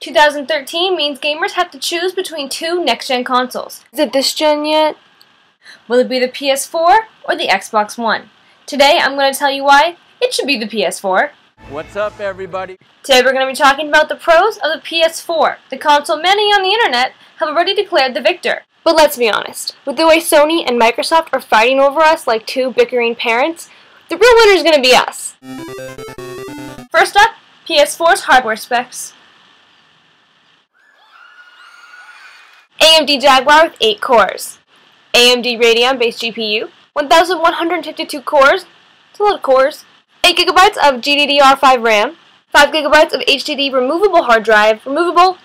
2013 means gamers have to choose between two next-gen consoles. Is it this gen yet? Will it be the PS4 or the Xbox One? Today I'm going to tell you why it should be the PS4. What's up, everybody? Today we're going to be talking about the pros of the PS4, the console many on the internet have already declared the victor. But let's be honest, with the way Sony and Microsoft are fighting over us like two bickering parents, the real winner is going to be us. First up, PS4's hardware specs. AMD Jaguar with 8 cores. AMD Radeon-based GPU, 1,152 cores, it's a lot of cores. 8 GB of GDDR5 RAM, 5 GB of HDD removable hard drive, removable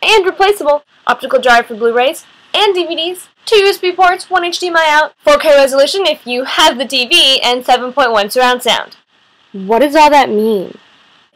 and replaceable optical drive for Blu-rays and DVDs, 2 USB ports, 1 HDMI out, 4K resolution if you have the TV, and 7.1 surround sound. What does all that mean?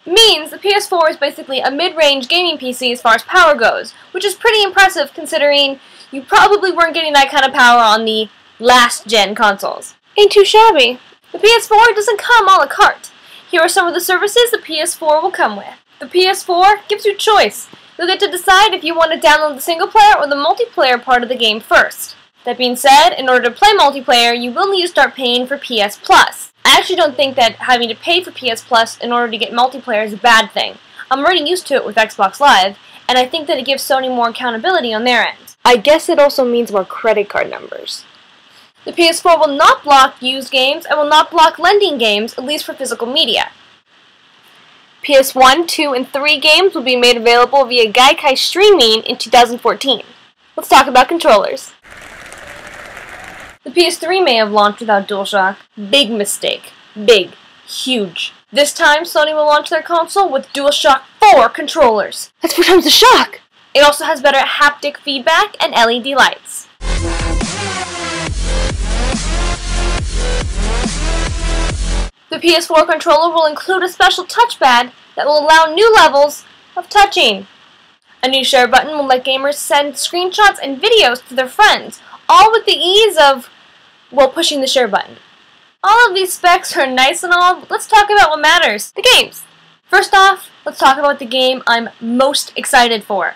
It means the PS4 is basically a mid-range gaming PC as far as power goes, which is pretty impressive considering you probably weren't getting that kind of power on the last-gen consoles. Ain't too shabby. The PS4 doesn't come a la carte. Here are some of the services the PS4 will come with. The PS4 gives you choice. You'll get to decide if you want to download the single-player or the multiplayer part of the game first. That being said, in order to play multiplayer, you will need to start paying for PS Plus. I actually don't think that having to pay for PS Plus in order to get multiplayer is a bad thing. I'm already used to it with Xbox Live, and I think that it gives Sony more accountability on their end. I guess it also means more credit card numbers. The PS4 will not block used games and will not block lending games, at least for physical media. PS1, 2, and 3 games will be made available via Gaikai streaming in 2014. Let's talk about controllers. The PS3 may have launched without DualShock. Big mistake. Big. Huge. This time, Sony will launch their console with DualShock 4 controllers. That's 4 times the shock! It also has better haptic feedback and LED lights. The PS4 controller will include a special touchpad that will allow new levels of touching. A new share button will let gamers send screenshots and videos to their friends, all with the ease of, well, pushing the share button. All of these specs are nice and all, but let's talk about what matters, the games. First off, let's talk about the game I'm most excited for.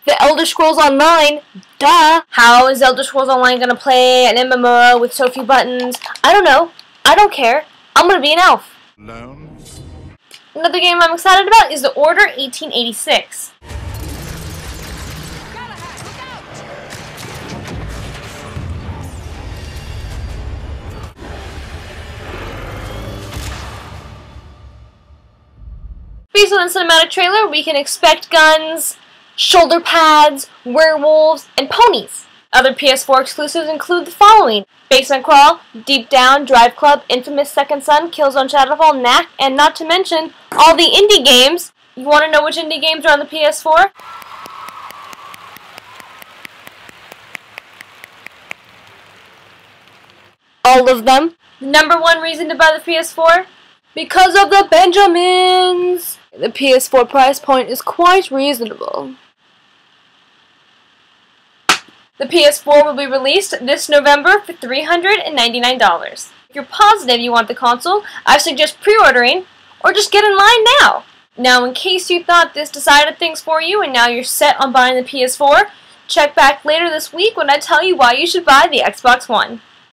The Elder Scrolls Online, duh! How is Elder Scrolls Online gonna play an MMO with so few buttons? I don't know. I don't care. I'm gonna be an elf. No. Another game I'm excited about is The Order 1886. Based on the cinematic trailer, we can expect guns, shoulder pads, werewolves, and ponies. Other PS4 exclusives include the following: Basement Crawl, Deep Down, Drive Club, Infamous Second Son, Killzone Shadowfall, Knack, and not to mention all the indie games. You want to know which indie games are on the PS4? All of them. The number one reason to buy the PS4? Because of the Benjamins! The PS4 price point is quite reasonable. The PS4 will be released this November for $399. If you're positive you want the console, I suggest pre-ordering or just get in line now. Now, in case you thought this decided things for you and now you're set on buying the PS4, check back later this week when I tell you why you should buy the Xbox One.